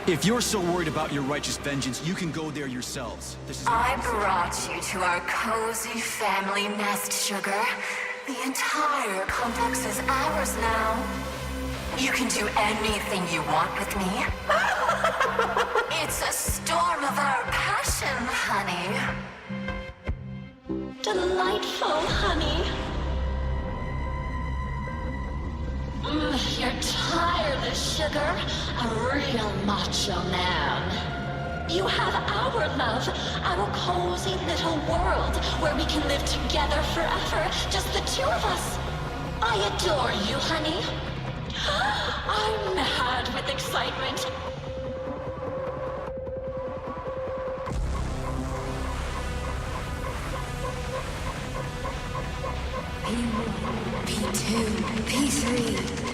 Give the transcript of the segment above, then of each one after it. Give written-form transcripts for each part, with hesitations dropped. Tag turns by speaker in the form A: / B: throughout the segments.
A: If you're so worried about your righteous vengeance, you can go there yourselves. This is
B: I brought you to our cozy family nest, Sugar. The entire complex is ours now. You can do anything you want with me. It's a storm of our passion, honey. Delightful, honey. You're tireless, Sugar. A real macho man. You have our love, our cozy little world where we can live together forever, just the two of us. I adore you, honey. I'm mad with excitement. P1, P2, P3.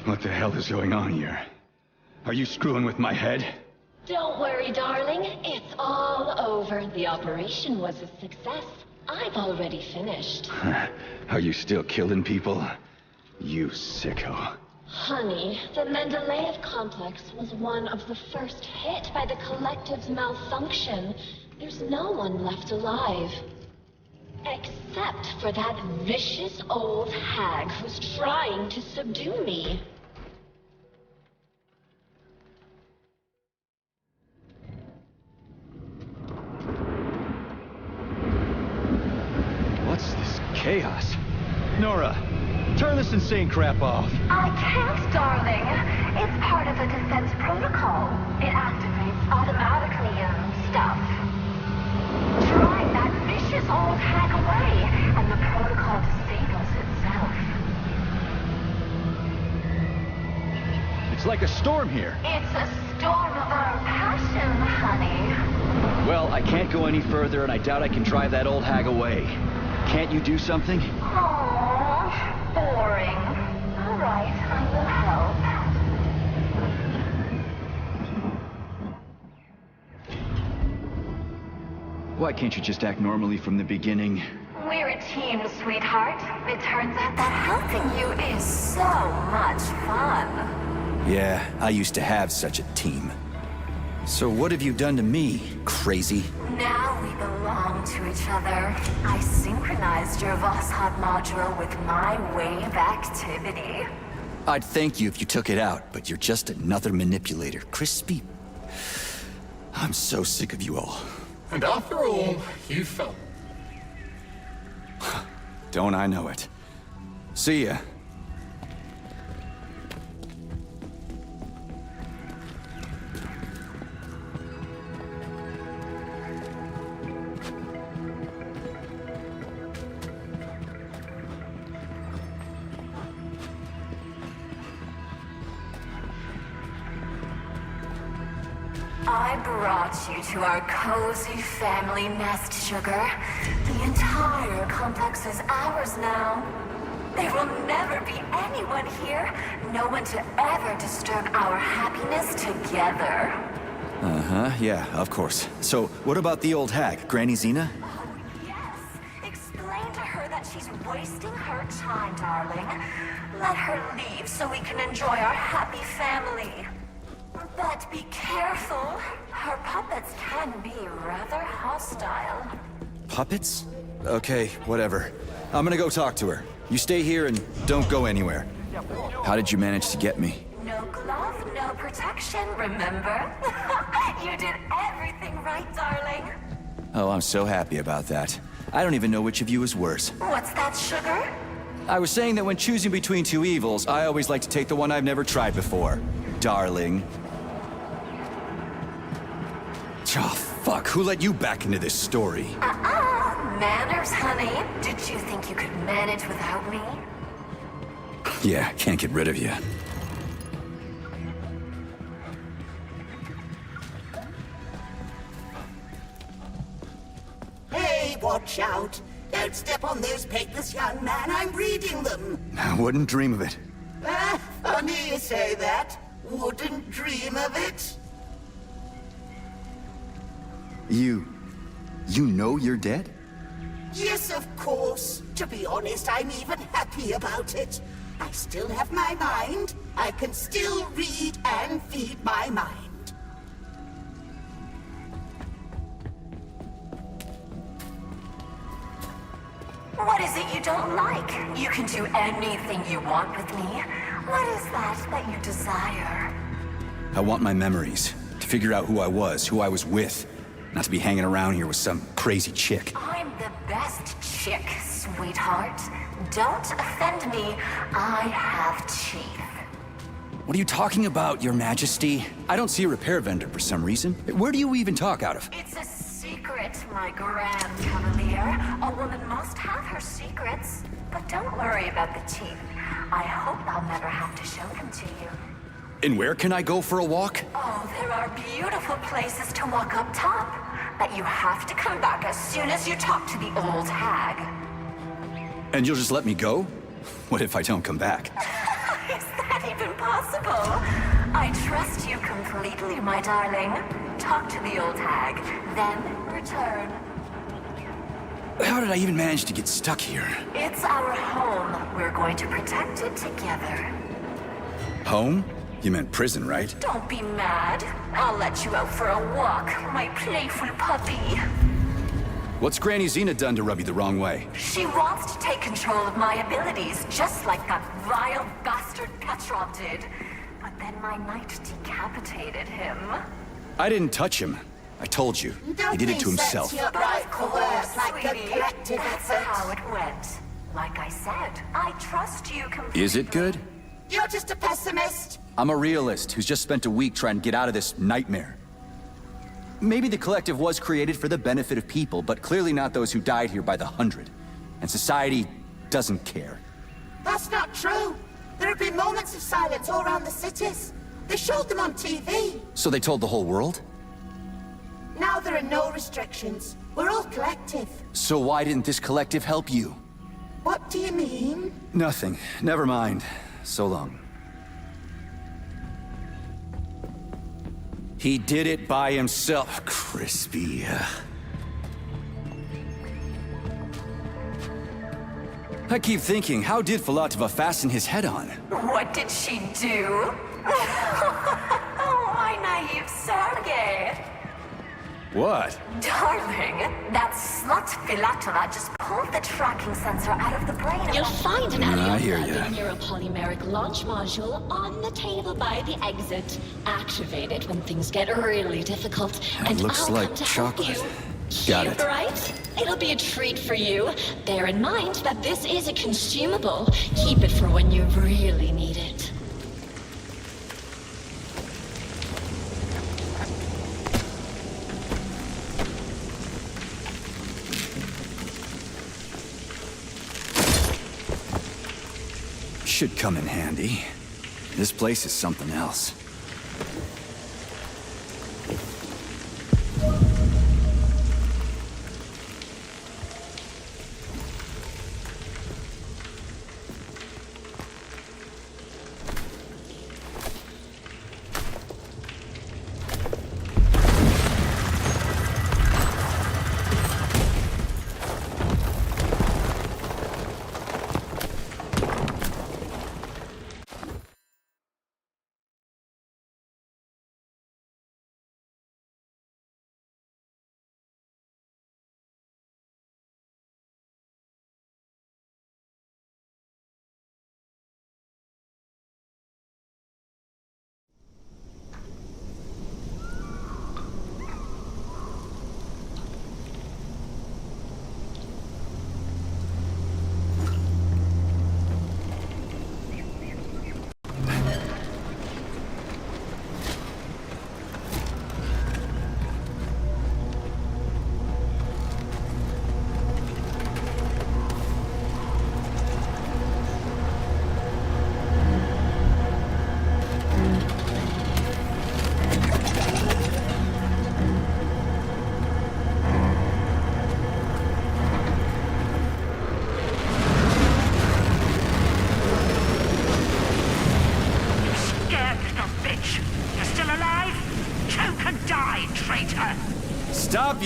A: What the hell is going on here? Are you screwing with my head?
B: Don't worry, darling. It's all over. The operation was a success. I've already finished.
A: Are you still killing people? You sicko.
B: Honey, the Mendeleev Complex was one of the first hit by the Collective's malfunction. There's no one left alive. Except for that vicious old hag who's trying to subdue me.
A: What's this chaos? Nora, turn this insane crap off.
B: I can't, darling. It's part of the defense protocol. It activates automatically and stuff. Drive that vicious old hag away, and the protocol disables itself.
A: It's like a storm here.
B: It's a storm of our passion, honey.
A: Well, I can't go any further, and I doubt I can drive that old hag away. Can't you do something?
B: Aww, boring. All right, I will help.
A: Why can't you just act normally from the beginning?
B: We're a team, sweetheart. It turns out that helping you is so much fun.
A: Yeah, I used to have such a team. So what have you done to me, crazy?
B: Now we belong to each other. I synchronized your Vosshot module with my wave activity.
A: I'd thank you if you took it out, but you're just another manipulator. Crispy. I'm so sick of you all.
C: And after all, you fell.
A: Don't I know it. See ya.
B: I brought you to our cozy family nest, Sugar. The entire complex is ours now. There will never be anyone here, no one to ever disturb our happiness together.
A: Uh-huh, yeah, of course. So, what about the old hag, Granny Zena?
B: Oh, yes. Explain to her that she's wasting her time, darling. Let her leave so we can enjoy our happy family. But be careful. Her puppets can be rather hostile.
A: Puppets? Okay, whatever. I'm gonna go talk to her. You stay here and don't go anywhere. How did you manage to get me?
B: No glove, no protection, remember? You did everything right, darling.
A: Oh, I'm so happy about that. I don't even know which of you is worse.
B: What's that, Sugar?
A: I was saying that when choosing between two evils, I always like to take the one I've never tried before. Darling. Oh, fuck. Who let you back into this story?
B: Manners, honey. Did you think you could manage without me?
A: Yeah, can't get rid of you.
D: Hey, watch out. Don't step on those papers, young man. I'm reading them.
A: I wouldn't dream of it.
D: Funny you say that. Wouldn't dream of it.
A: You know you're dead?
D: Yes, of course. To be honest, I'm even happy about it. I still have my mind. I can still read and feed my mind.
B: What is it you don't like? You can do anything you want with me. What is that you desire?
A: I want my memories. To figure out who I was with. Not to be hanging around here with some crazy chick.
B: I'm the best chick, sweetheart. Don't offend me. I have teeth.
A: What are you talking about, Your Majesty? I don't see a repair vendor for some reason. Where do you even talk out of?
B: It's a secret, my grand cavalier. A woman must have her secrets. But don't worry about the teeth. I hope I'll never have to show them to you.
A: And where can I go for a walk?
B: Oh, there are beautiful places to walk up top. But you have to come back as soon as you talk to the old hag.
A: And you'll just let me go? What if I don't come back?
B: Is that even possible? I trust you completely, my darling. Talk to the old hag, then return.
A: How did I even manage to get stuck here?
B: It's our home. We're going to protect it together.
A: Home? You meant prison, right?
B: Don't be mad. I'll let you out for a walk, my playful puppy.
A: What's Granny Zena done to rub you the wrong way?
B: She wants to take control of my abilities, just like that vile bastard Petrov did. But then my knight decapitated him.
A: I didn't touch him. I told you. He did it to himself.
D: But of course, like the
B: Sweetie,
D: collective
B: that's
D: effort.
B: how it went. Like I said, I trust you completely.
A: Is it good?
D: You're just a pessimist.
A: I'm a realist who's just spent a week trying to get out of this nightmare. Maybe the Collective was created for the benefit of people, but clearly not those who died here by the hundred. And society doesn't care.
D: That's not true. There have been moments of silence all around the cities. They showed them on TV.
A: So they told the whole world?
D: Now there are no restrictions. We're all collective.
A: So why didn't this Collective help you?
D: What do you mean?
A: Nothing. Never mind. So long. He did it by himself, Crispy. I keep thinking, how did Filatova fasten his head on?
B: What did she do? Oh, my naive Sergei.
A: What?
B: Darling, that slut Filatova just pulled the tracking sensor out of the brain.
E: You'll find an
A: I hear
E: alien
A: ya.
E: neuropolymeric launch module on the table by the exit. Activate it when things get really difficult,
A: That
E: and
A: looks
E: I'll
A: like
E: come to
A: chocolate.
E: help you.
A: Got
E: Cute,
A: it.
E: right? It'll be a treat for you. Bear in mind that this is a consumable. Keep it for when you really need it.
A: Should come in handy. This place is something else.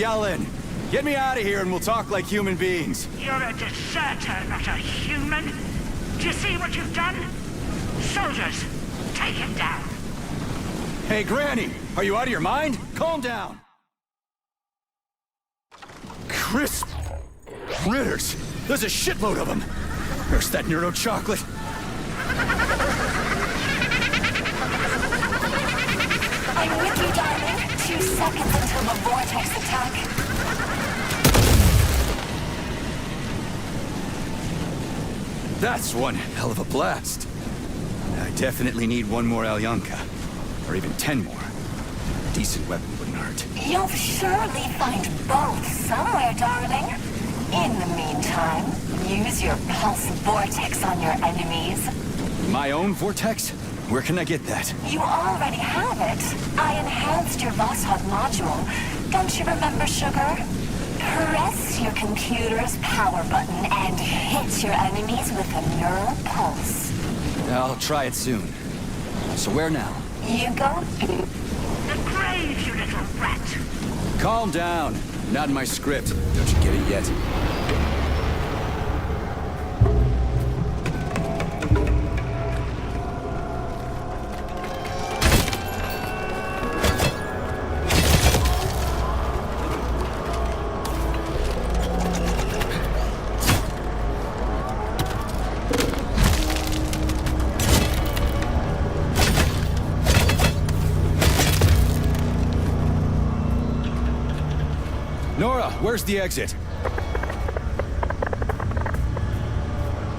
A: yelling. Get me out of here and we'll talk like human beings.
F: You're a deserter, not a human. Do you see what you've done? Soldiers, take him down.
A: Hey, Granny, are you out of your mind? Calm down. Crisp critters. There's a shitload of them. There's that neuro chocolate.
B: I'm with you, darling. 2 seconds until the vortex attack.
A: That's one hell of a blast. I definitely need one more Alyonka. Or even 10 more. A decent weapon wouldn't hurt.
B: You'll surely find both somewhere, darling. In the meantime, use your pulse vortex on your enemies.
A: My own vortex? Where can I get that?
B: You already have it. I enhanced your Vosshod module. Don't you remember, Sugar? Press your computer's power button and hit your enemies with a neural pulse.
A: I'll try it soon. So where now?
B: You go.
F: The grave, you little rat.
A: Calm down. Not in my script. Don't you get it yet? Nora, where's the exit?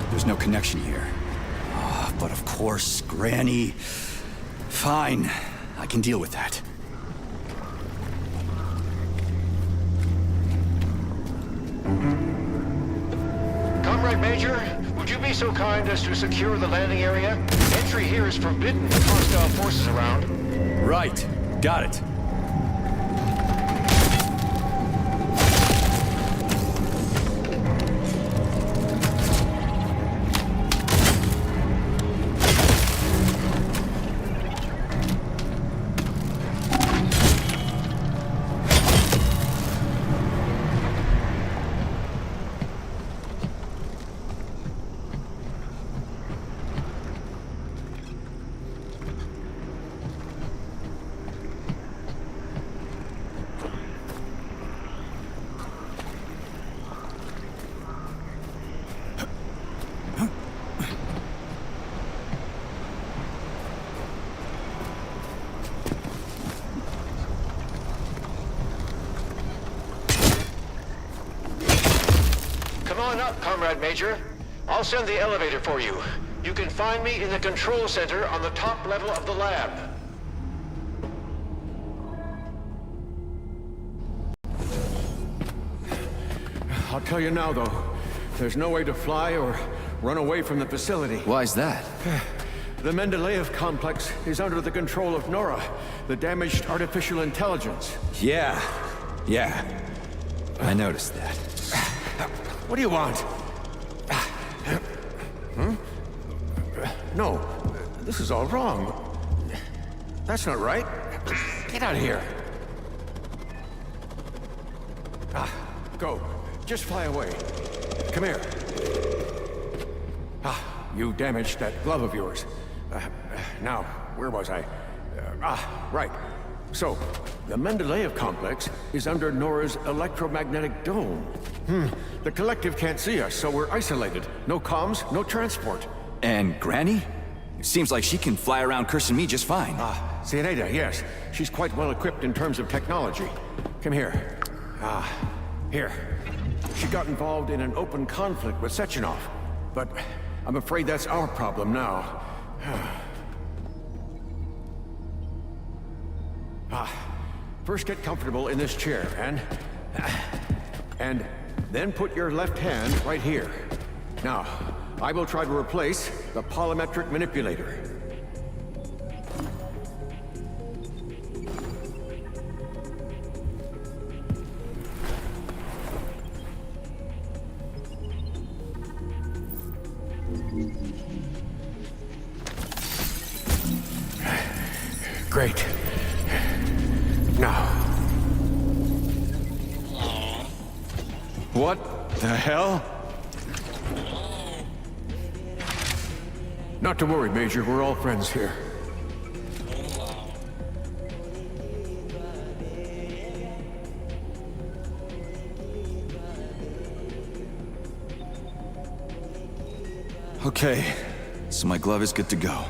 A: There's no connection here. Oh, but of course, Granny. Fine, I can deal with that.
G: Comrade Major, would you be so kind as to secure the landing area? Entry here is forbidden with hostile forces around.
A: Right, got it.
G: Come on up, Comrade Major. I'll send the elevator for you. You can find me in the control center on the top level of the lab.
H: I'll tell you now, though. There's no way to fly or run away from the facility.
A: Why's that?
H: The Mendeleev Complex is under the control of NORA, the damaged artificial intelligence.
A: Yeah. I noticed that.
H: What do you want? Hmm? No, this is all wrong. That's not right. Get out of here. Go. Just fly away. Come here. You damaged that glove of yours. Now, where was I? Right. So, the Mendeleev Complex is under NORA's electromagnetic dome. The Collective can't see us, so we're isolated. No comms, no transport.
A: And Granny? It seems like she can fly around cursing me just fine.
H: Zena, yes. She's quite well equipped in terms of technology. Come here. Here. She got involved in an open conflict with Sechenov, but I'm afraid that's our problem now. First get comfortable in this chair, and then put your left hand right here. Now, I will try to replace the polymetric manipulator. Great. Now. What the hell? Not to worry, Major. We're all friends here.
A: Okay, so my glove is good to go.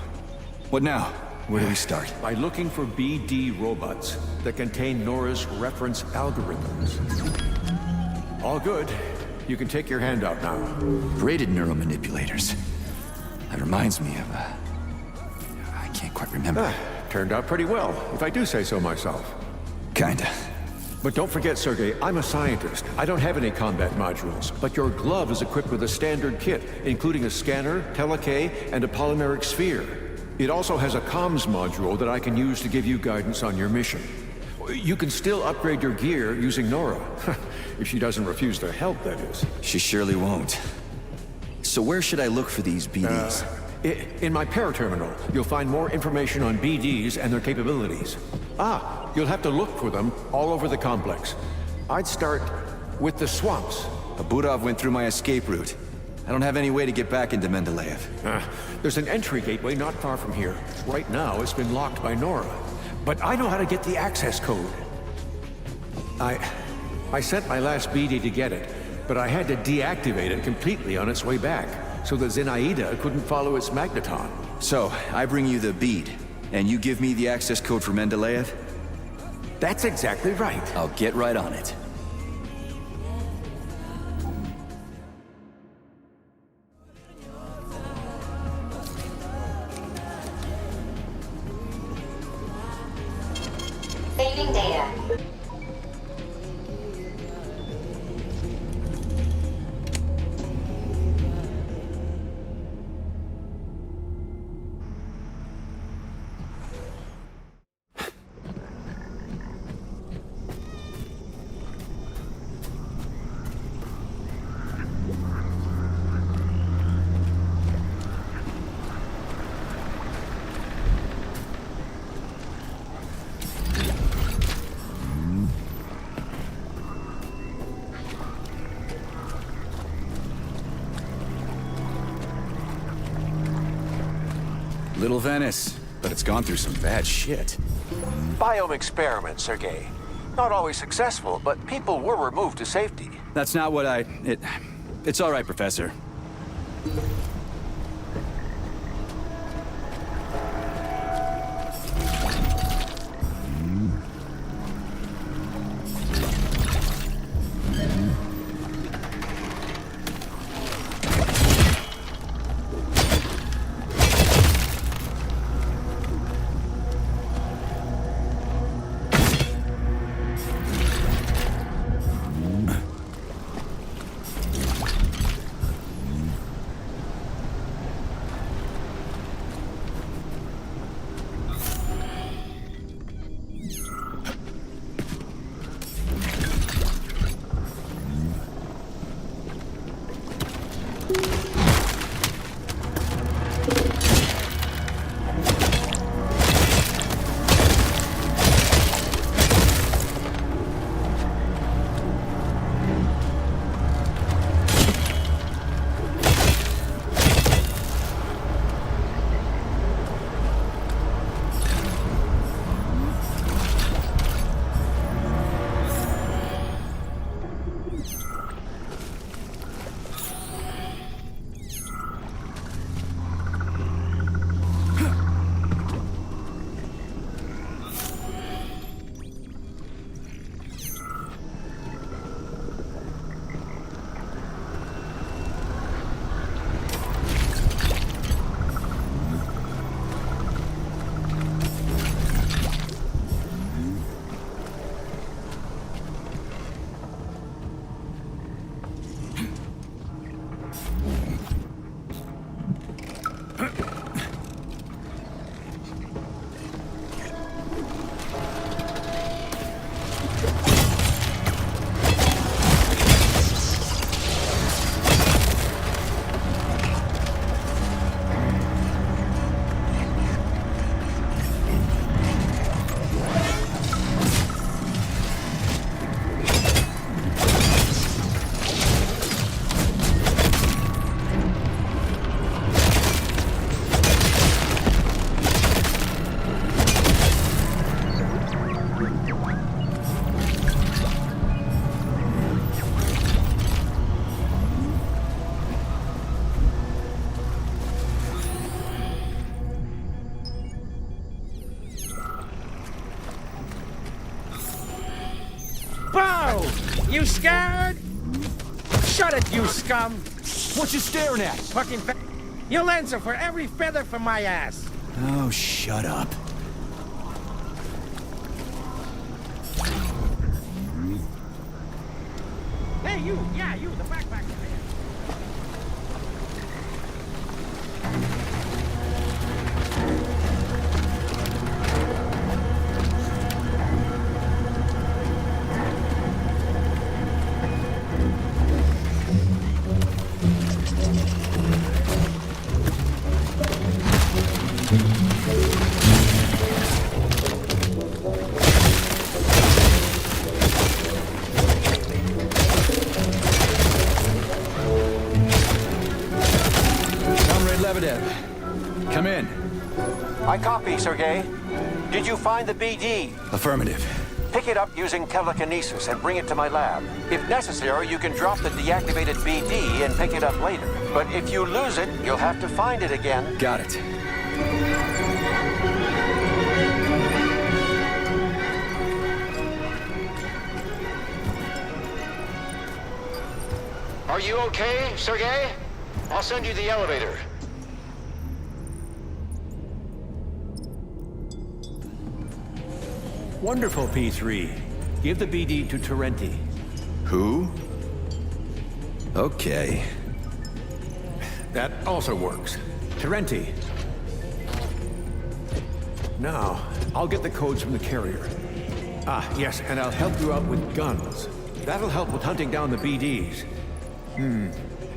A: What now? Where do we start?
H: By looking for BD robots that contain NORA's reference algorithms. All good. You can take your hand out now.
A: Braided neuromanipulators. That reminds me of, I can't quite remember.
H: Turned out pretty well, if I do say so myself.
A: Kinda.
H: But don't forget, Sergei, I'm a scientist. I don't have any combat modules, but your glove is equipped with a standard kit, including a scanner, telekay, and a polymeric sphere. It also has a comms module that I can use to give you guidance on your mission. You can still upgrade your gear using NORA. If she doesn't refuse to help, that is.
A: She surely won't. So where should I look for these BDs?
H: In my paraterminal, you'll find more information on BDs and their capabilities. You'll have to look for them all over the complex. I'd start with the swamps.
A: Abudov went through my escape route. I don't have any way to get back into Mendeleev.
H: There's an entry gateway not far from here. Right now, it's been locked by NORA. But I know how to get the access code. I sent my last BD to get it, but I had to deactivate it completely on its way back, so that Zenaida couldn't follow its magneton.
A: So, I bring you the bead, and you give me the access code for Mendeleev?
H: That's exactly right.
A: I'll get right on it.
E: Saving data.
A: Little Venice, but it's gone through some bad shit.
H: Biome experiment, Sergei. Not always successful, but people were removed to safety.
A: That's not what It's all right, Professor.
I: You scared? Shut it, you scum!
A: What you staring at?
I: Fucking You'll answer for every feather from my ass.
A: Oh, shut up.
I: Hey, you! Yeah, you, the backpacker.
A: Come in.
G: I copy, Sergei. Did you find the BD?
A: Affirmative.
G: Pick it up using telekinesis and bring it to my lab. If necessary, you can drop the deactivated BD and pick it up later. But if you lose it, you'll have to find it again.
A: Got it.
G: Are you okay, Sergei? I'll send you the elevator.
H: Wonderful, P3. Give the BD to Terenti.
A: Who? Okay.
H: That also works. Terenti. Now, I'll get the codes from the carrier. Ah, yes, and I'll help you out with guns. That'll help with hunting down the BDs.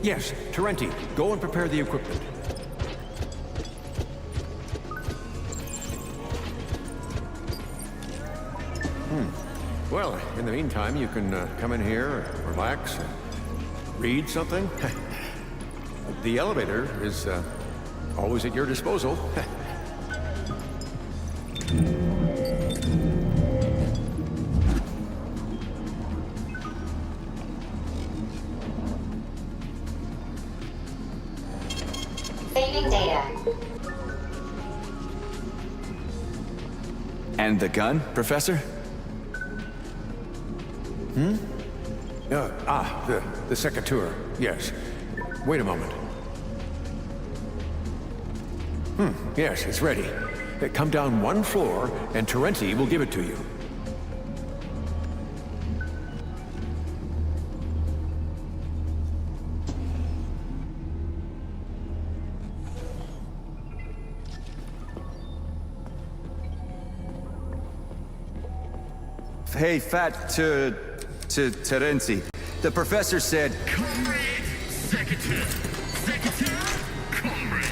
H: Yes, Terenti, go and prepare the equipment. Well, in the meantime, you can come in here, relax, and read something. The elevator is always at your disposal.
B: Saving data.
A: And the gun, Professor?
H: The Secateur, yes. Wait a moment. Yes, it's ready. Come down one floor, and Terenti will give it to you.
A: Hey, Fat, to Terenti. The professor said...
C: Comrade, Secateur. Secateur, comrade.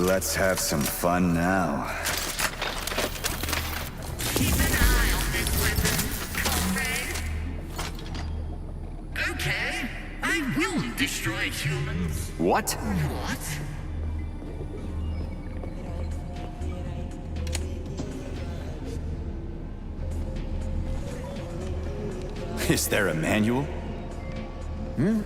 A: Let's have some fun now.
C: Keep an eye on this weapon, comrade. Okay, I will destroy humans.
A: What?
C: What?
A: Is there a manual?
H: In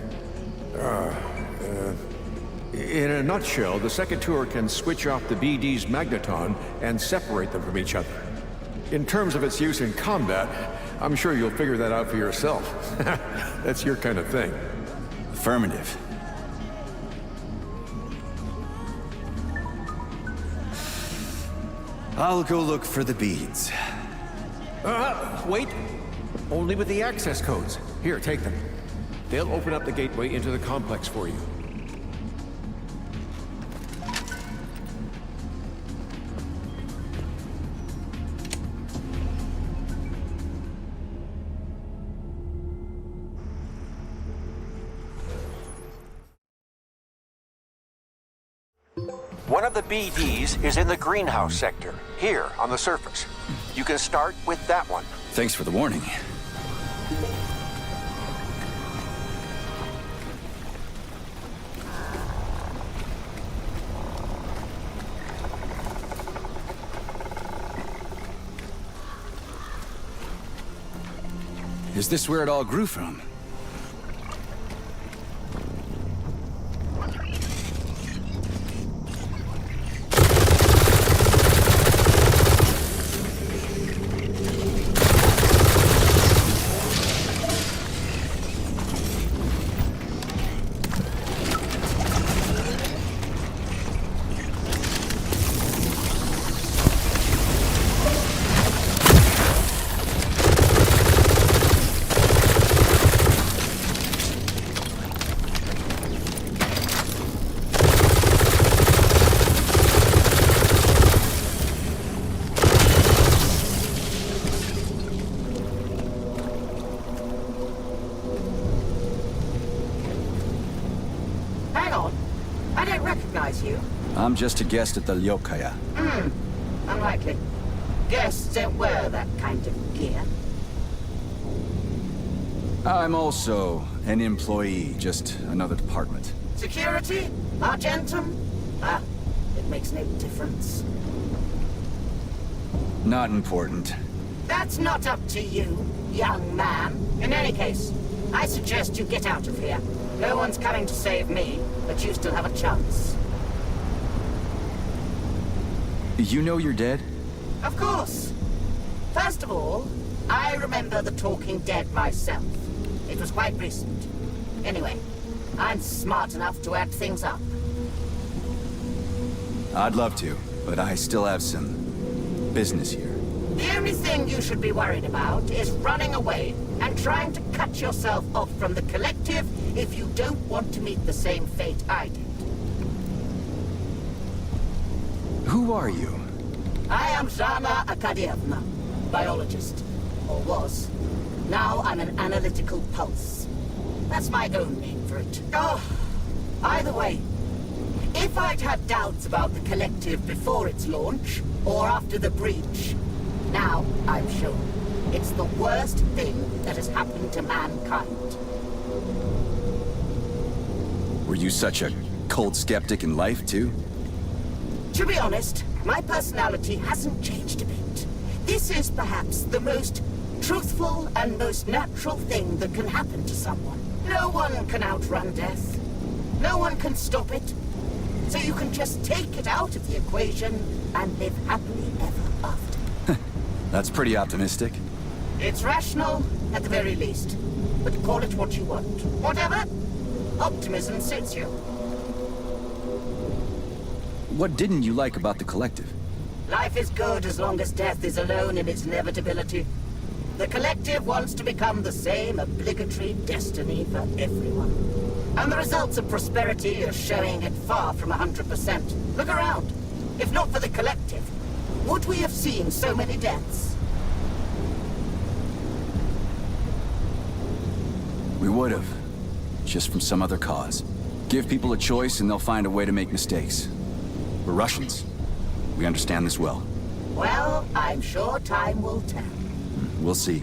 H: a nutshell, the Secateur can switch off the BD's magneton and separate them from each other. In terms of its use in combat, I'm sure you'll figure that out for yourself. That's your kind of thing.
A: Affirmative. I'll go look for the beads.
H: Wait. Only with the access codes. Here, take them. They'll open up the gateway into the complex for you.
G: One of the BDs is in the greenhouse sector, here on the surface. You can start with that one.
A: Thanks for the warning. Is this where it all grew from? I'm just a guest at the Lyokaya.
D: Unlikely. Guests don't wear that kind of gear.
A: I'm also an employee, just another department.
D: Security? Argentum? It makes no difference.
A: Not important.
D: That's not up to you, young man. In any case, I suggest you get out of here. No one's coming to save me, but you still have a chance.
A: You know you're dead?
D: Of course. First of all, I remember the Talking Dead myself. It was quite recent. Anyway, I'm smart enough to add things up.
A: I'd love to, but I still have some business here.
D: The only thing you should be worried about is running away and trying to cut yourself off from the Collective if you don't want to meet the same fate I did.
A: Who are you?
D: I am Zhana Akadievna, biologist. Or was. Now I'm an analytical pulse. That's my own name for it. Oh, either way, if I'd had doubts about the Collective before its launch, or after the breach, now I'm sure it's the worst thing that has happened to mankind.
A: Were you such a cold skeptic in life, too?
D: To be honest, my personality hasn't changed a bit. This is perhaps the most truthful and most natural thing that can happen to someone. No one can outrun death. No one can stop it. So you can just take it out of the equation and live happily ever after.
A: That's pretty optimistic.
D: It's rational, at the very least. But call it what you want. Whatever. Optimism suits you.
A: What didn't you like about the Collective?
D: Life is good as long as death is alone in its inevitability. The Collective wants to become the same obligatory destiny for everyone. And the results of prosperity are showing it far from 100%. Look around. If not for the Collective, would we have seen so many deaths?
A: We would have. Just from some other cause. Give people a choice and they'll find a way to make mistakes. We're Russians. We understand this well.
D: Well, I'm sure time will tell.
A: We'll see.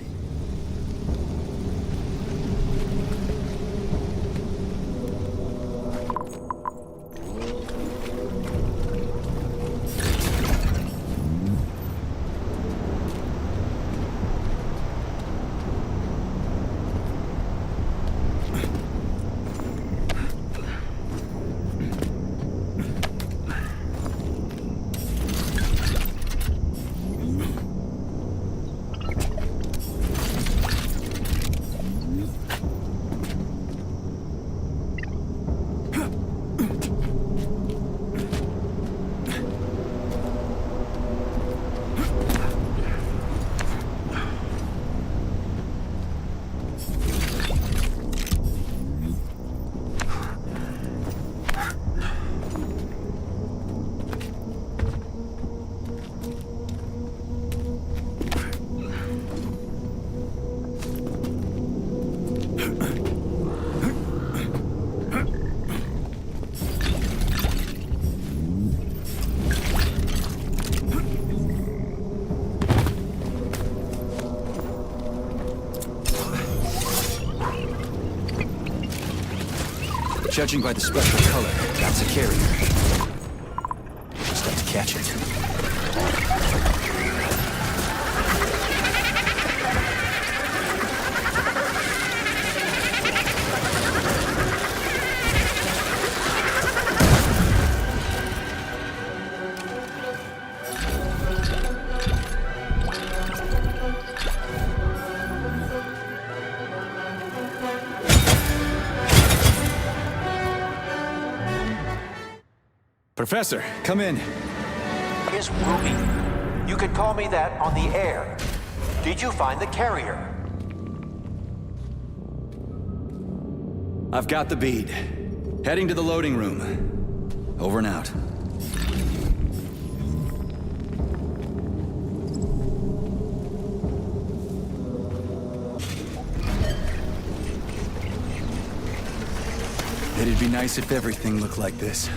A: Judging by the special color, that's a carrier. Just have to catch it. Professor, come in.
G: Is Ruby. You could call me that on the air. Did you find the carrier?
A: I've got the bead. Heading to the loading room. Over and out. It'd be nice if everything looked like this.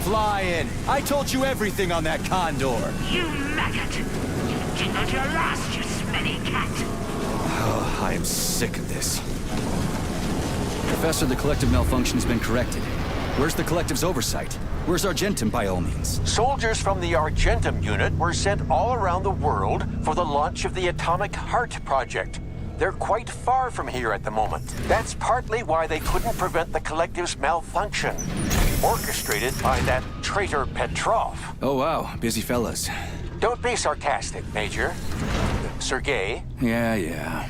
A: flying. I told you everything on that condor.
F: You maggot! You've jingled your last, you smelly cat!
A: Oh, I am sick of this. Professor, the collective malfunction has been corrected. Where's the collective's oversight? Where's Argentum, by all means?
G: Soldiers from the Argentum unit were sent all around the world for the launch of the Atomic Heart Project. They're quite far from here at the moment. That's partly why they couldn't prevent the collective's malfunction. Orchestrated by that traitor Petrov.
A: Oh, wow. Busy fellas.
G: Don't be sarcastic, Major. Sergei.
A: Yeah.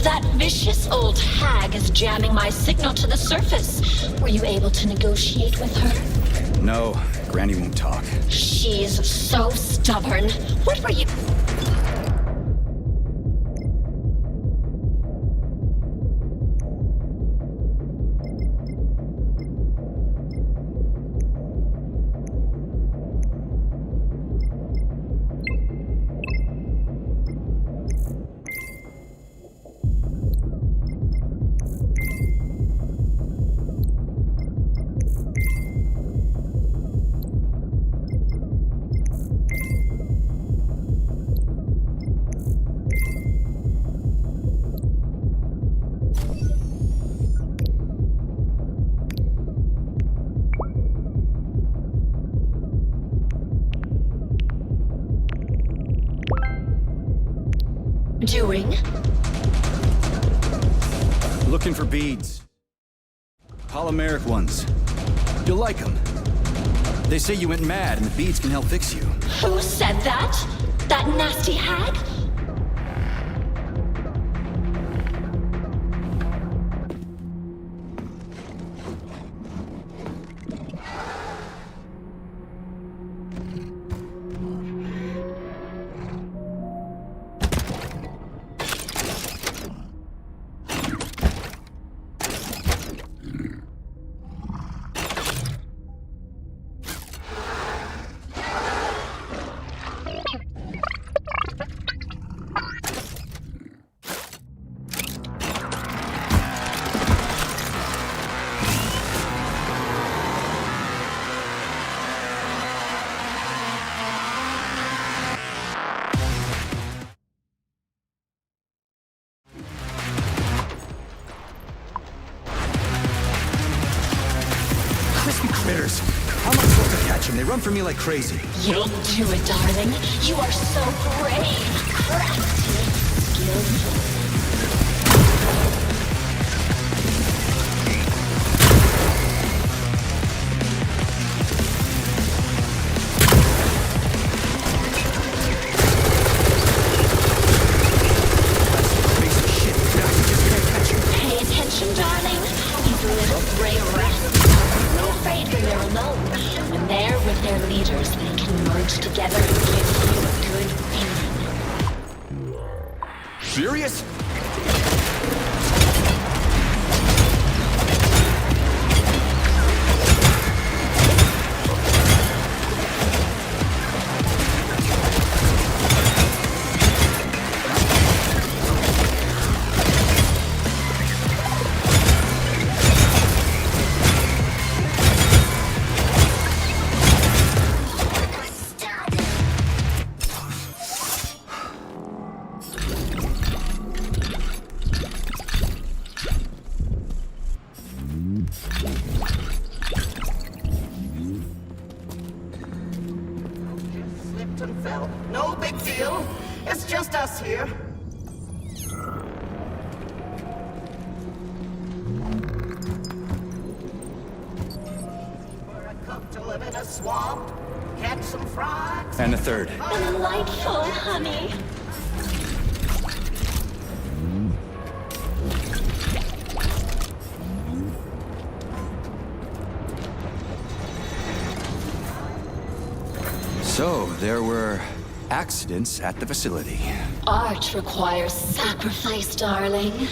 E: That vicious old hag is jamming my signal to the surface. Were you able to negotiate with her?
A: No, Granny won't talk.
E: She's so stubborn. What were you... doing?
A: Looking for beads. Polymeric ones. You'll like them. They say you went mad and the beads can help fix you.
E: Who said that? That nasty hag?
A: Critters. How am I supposed to catch them? They run for me like crazy.
E: You'll do it, darling. You are so brave, crafty, skillful. Pay attention, darling. These little gray rats are not afraid when they're alone. When they're with their leaders, they can merge together and give you a good feeling.
A: Serious?
D: Captain Phil. No big deal. It's just us here. For a cook to live in a swamp, catch some frogs.
A: And a third.
B: Delightful, honey.
A: So, there were accidents at the facility.
B: Art requires sacrifice, darling.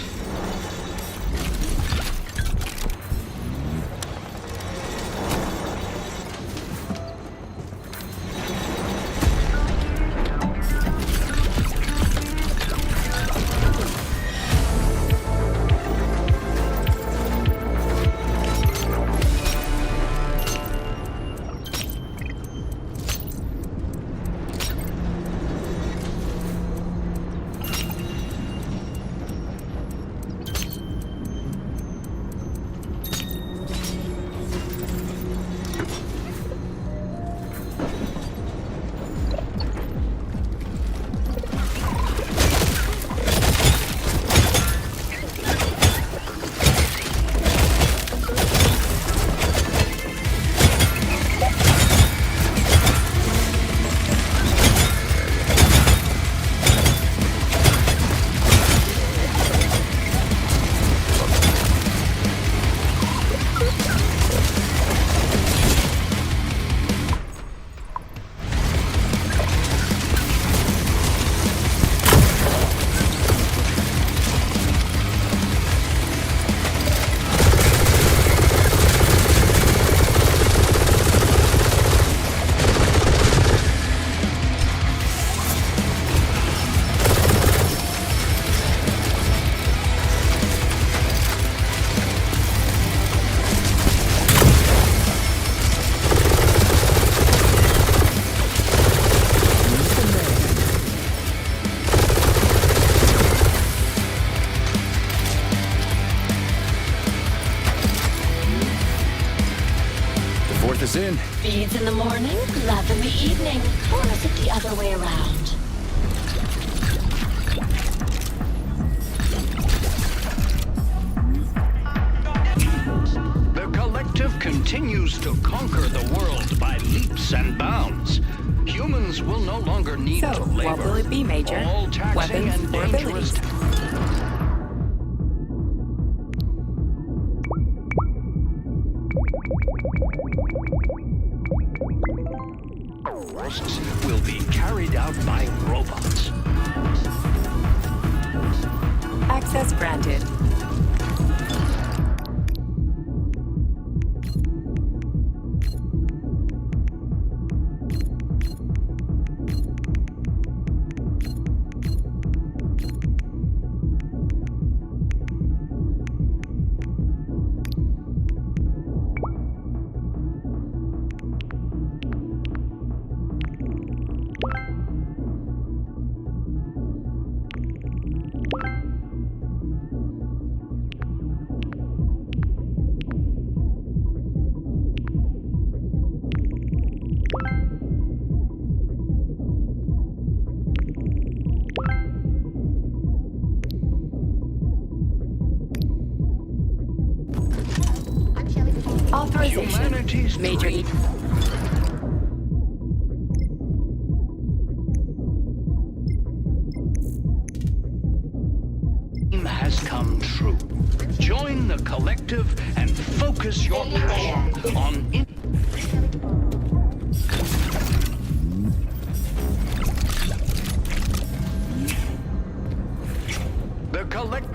A: Is in.
B: Beads in the morning, love in the evening. Or is it the other way around?
J: The Collective continues to conquer the world by leaps and bounds. Humans will no longer need to labor.
K: What will it be, Major?
J: All taxing
K: Weapons
J: and
K: or
J: dangerous. Will be carried out by robots.
K: Access granted.
J: Humanity's
K: Major E.
J: dream has come true. Join the Collective and focus your passion on the Collective.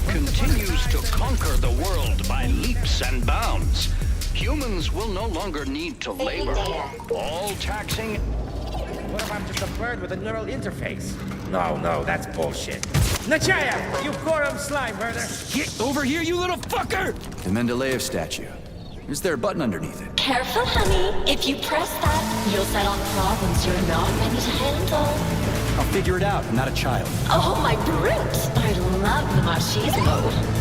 J: Continues to conquer the world by leaps and bounds. Humans will no longer need to labor. All taxing.
I: What if I'm just a bird with a neural interface? No, that's bullshit. Nachaya, you quorum slime burner!
A: Get over here, you little fucker! The Mendeleev statue. Is there a button underneath it?
B: Careful, honey. If you press that, you'll set off problems you're not ready to handle.
A: I'll figure it out. I'm not a child.
B: Oh, my brute! I love the machismo.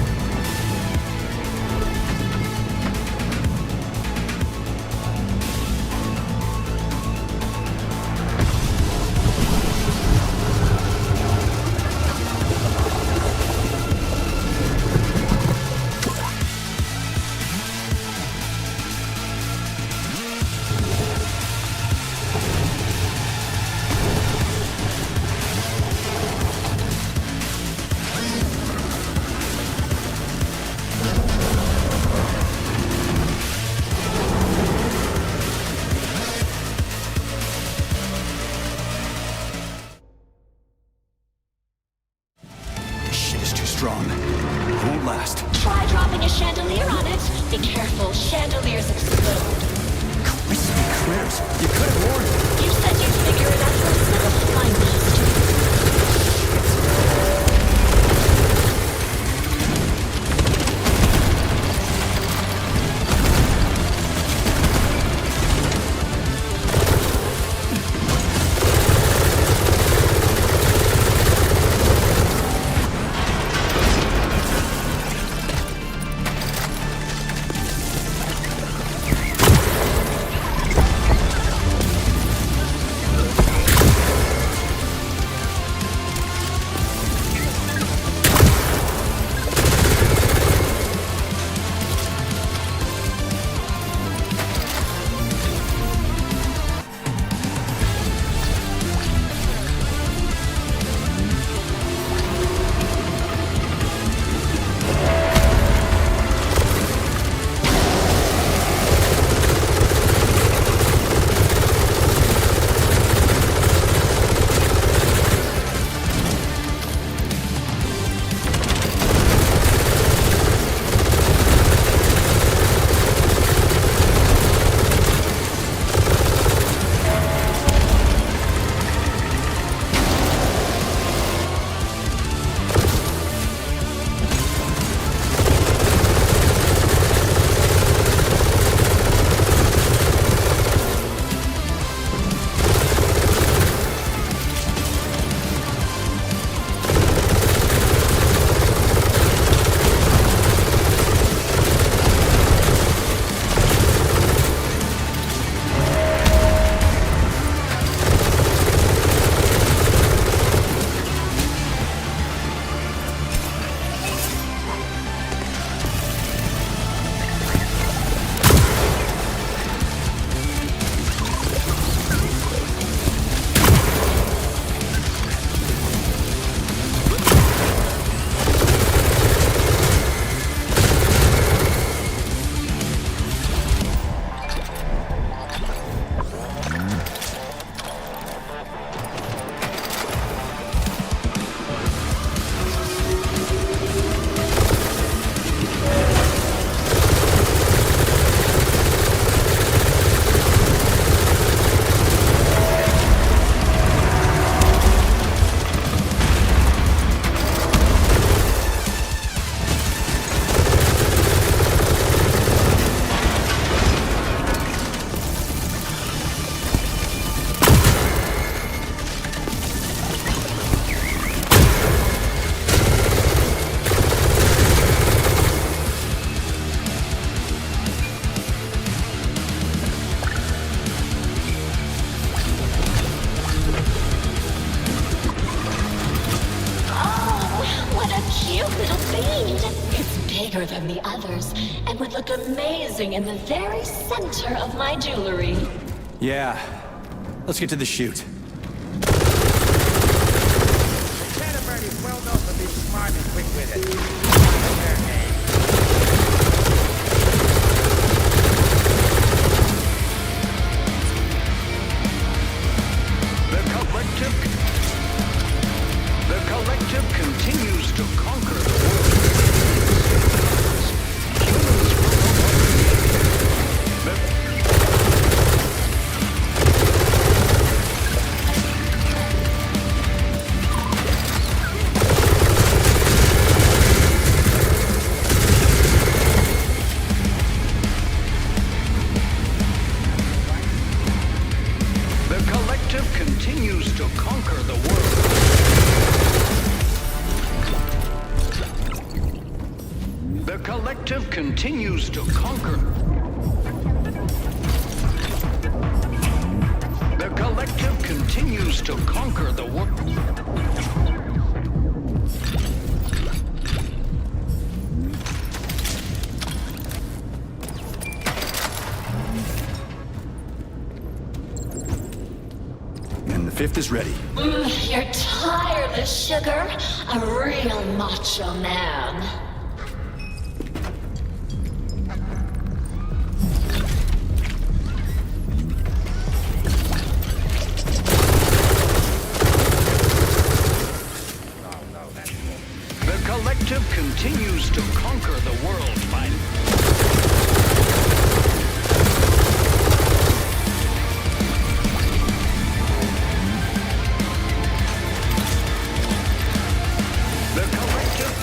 A: Strong. It won't last.
B: Try dropping a chandelier on it. Be careful, chandeliers explode.
A: Crispy critters. You could have warned me.
B: You said you'd figure it out yourself, my master. bigger than the others, and would look amazing in the very center of my jewelry.
A: Yeah. Let's get to the chute.
I: Canterbury is well known for being smart and quick with it.
J: The collective continues to conquer the world. Humans will continues to conquer. The Collective continues to conquer the world.
A: And the fifth is ready.
B: You're tireless, sugar. A real macho man.
J: The Collective continues to conquer the world by... The Collective...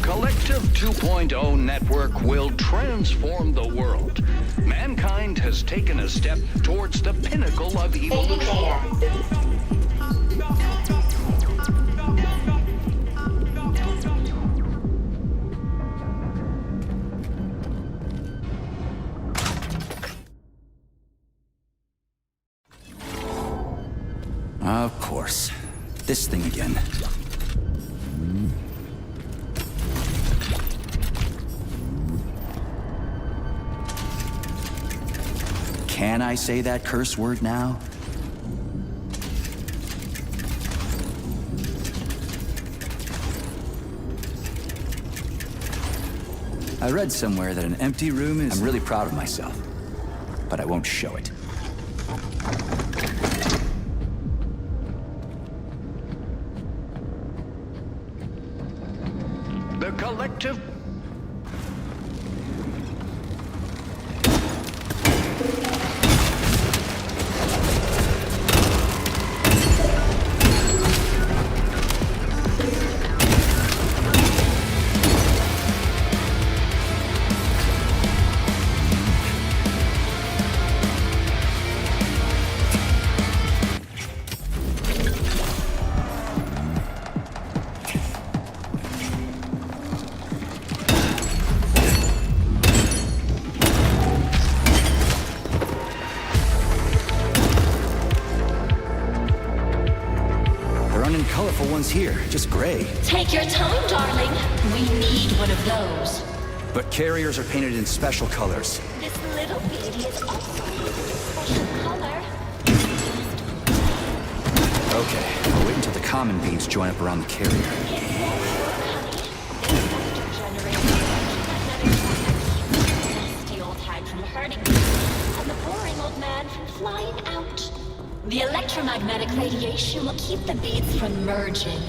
J: Collective 2.0 network will transform the world. Mankind has taken a step towards the pinnacle of evolution.
A: Of this thing again. Can I say that curse word now? I read somewhere that an empty room is... I'm really proud of myself, but I won't show it.
J: The collective...
A: Colorful ones here, just gray.
B: Take your time, darling. We need one of those.
A: But carriers are painted in special colors.
B: This little beauty is also painted in special color.
A: Okay, I'll wait until the common beams join up around the carrier.
B: It's that honey. This sector generates nasty old hag from hurting me, and the boring old man from flying out. The electromagnetic radiation will keep the beads from merging.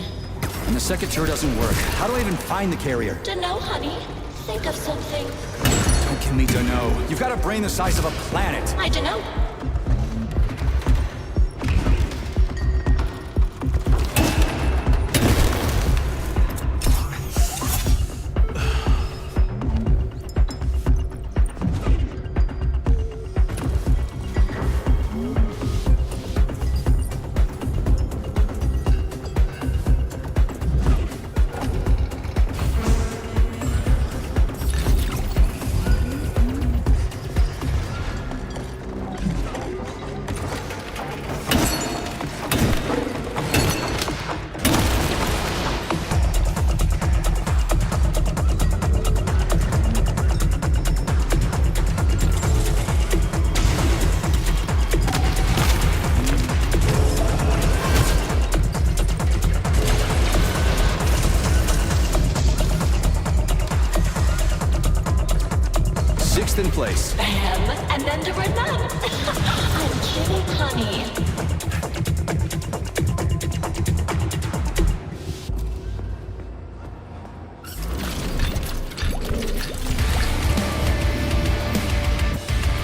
A: And the secretary doesn't work. How do I even find the carrier?
B: Dunno, honey. Think of something.
A: Don't give me dunno. You've got a brain the size of a planet.
B: I dunno.
A: In place.
B: Bam! And then there were none. I'm kidding, honey.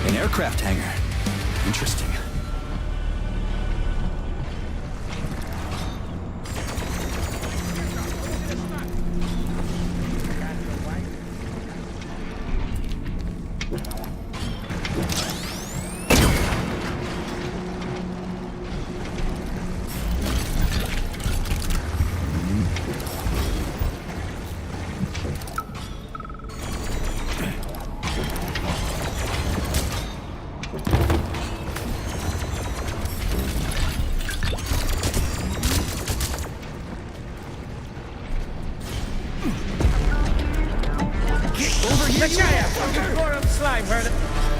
A: An aircraft hangar. Interesting.
I: Slime, heard it.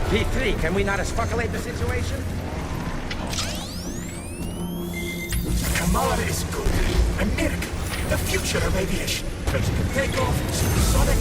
I: P3, can we not escalate the situation?
L: Kamala is good. America, the future of aviation. Vertical takeoff, supersonic.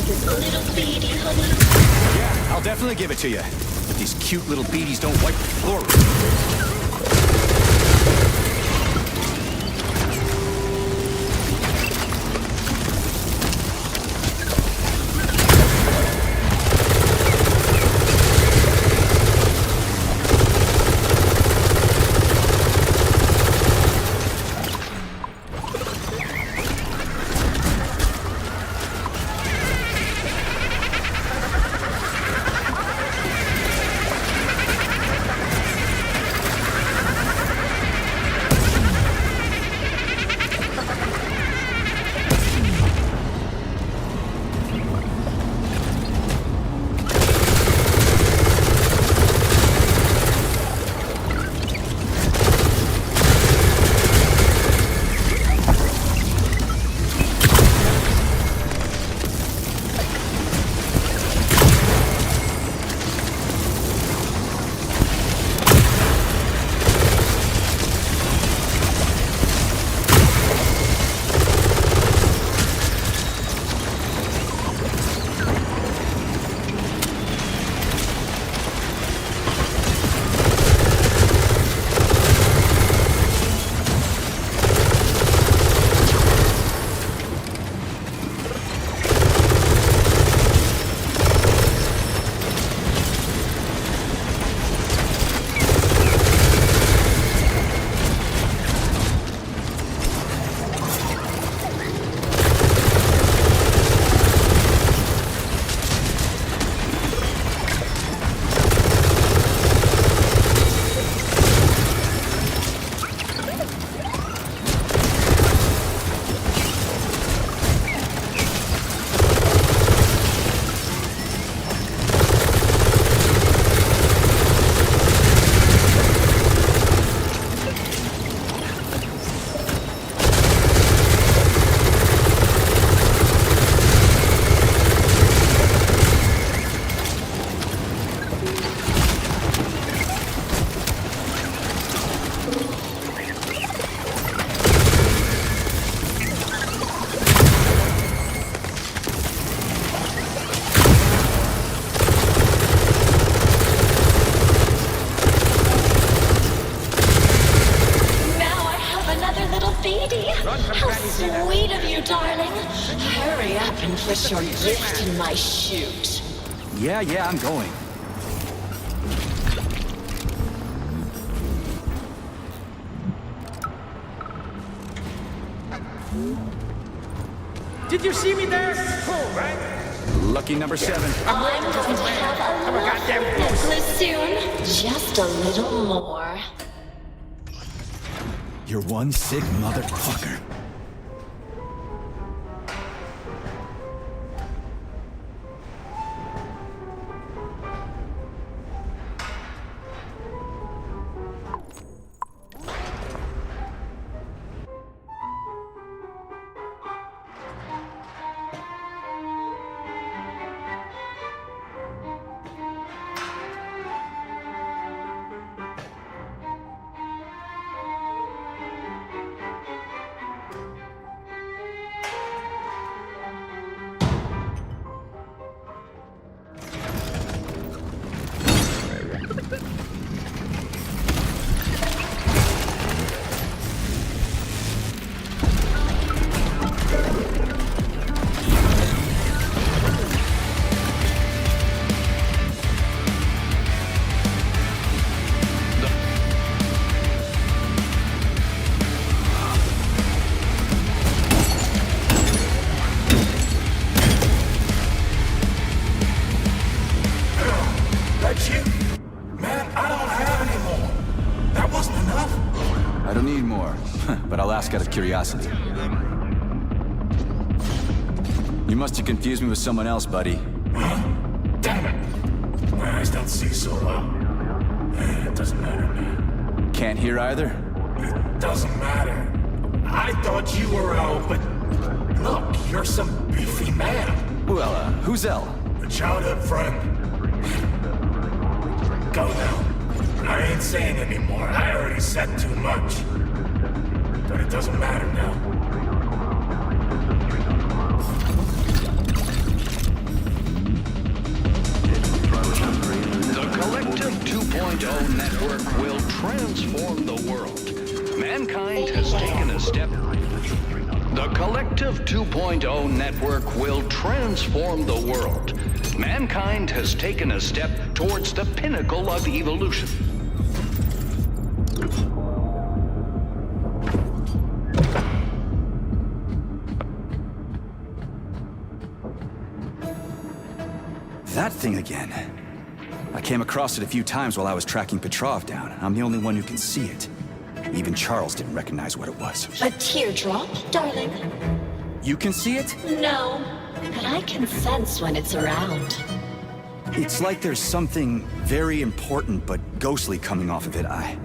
B: this little beady, honey?
A: Yeah, I'll definitely give it to you. But these cute little beaties don't wipe the floor with.
B: Sweet of you, darling. Hurry up and put your gift in my chute.
A: Yeah, I'm going.
I: Did you see me there? Cool, right?
A: Lucky number 7.
B: I'm going to have a
I: goddamn
B: necklace soon. Just a little more.
A: You're one sick motherfucker. Out of curiosity. You must have confused me with someone else, buddy.
L: Huh? Damn it! My eyes don't see so well. It doesn't matter, man.
A: Can't hear either?
L: It doesn't matter. I thought you were out, but look, you're some beefy man.
A: Well, who's Elle?
L: A childhood friend. Go now. I ain't saying anymore. I already said too much. But it doesn't matter now.
J: 2.0 network will transform the world. Mankind has taken a step. The Collective 2.0 network will transform the world. Mankind has taken a step towards the pinnacle of evolution.
A: That thing again. I came across it a few times while I was tracking Petrov down. I'm the only one who can see it. Even Charles didn't recognize what it was.
E: A teardrop, darling?
A: You can see it?
E: No, but I can sense when it's around.
A: It's like there's something very important but ghostly coming off of it. I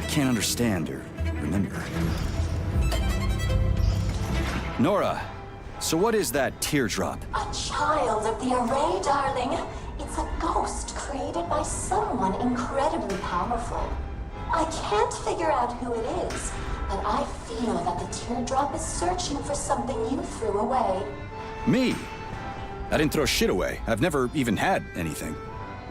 A: can't understand or remember. Nora, so what is that teardrop?
B: A child of the array, darling. It's a ghost created by someone incredibly powerful. I can't figure out who it is, but I feel that the teardrop is searching for something you threw away.
A: Me? I didn't throw shit away. I've never even had anything.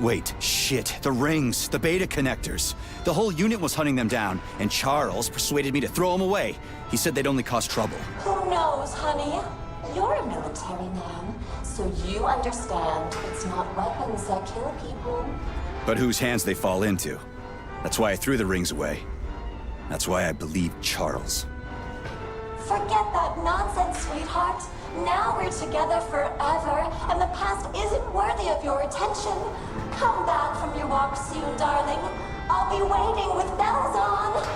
A: Wait, shit. The rings, the beta connectors. The whole unit was hunting them down, and Charles persuaded me to throw them away. He said they'd only cause trouble.
B: Who knows, honey? You're a military man, so you understand it's not weapons that kill people.
A: But whose hands they fall into. That's why I threw the rings away. That's why I believed Charles.
B: Forget that nonsense, sweetheart. Now we're together forever, and the past isn't worthy of your attention. Come back from your walk soon, darling. I'll be waiting with bells on.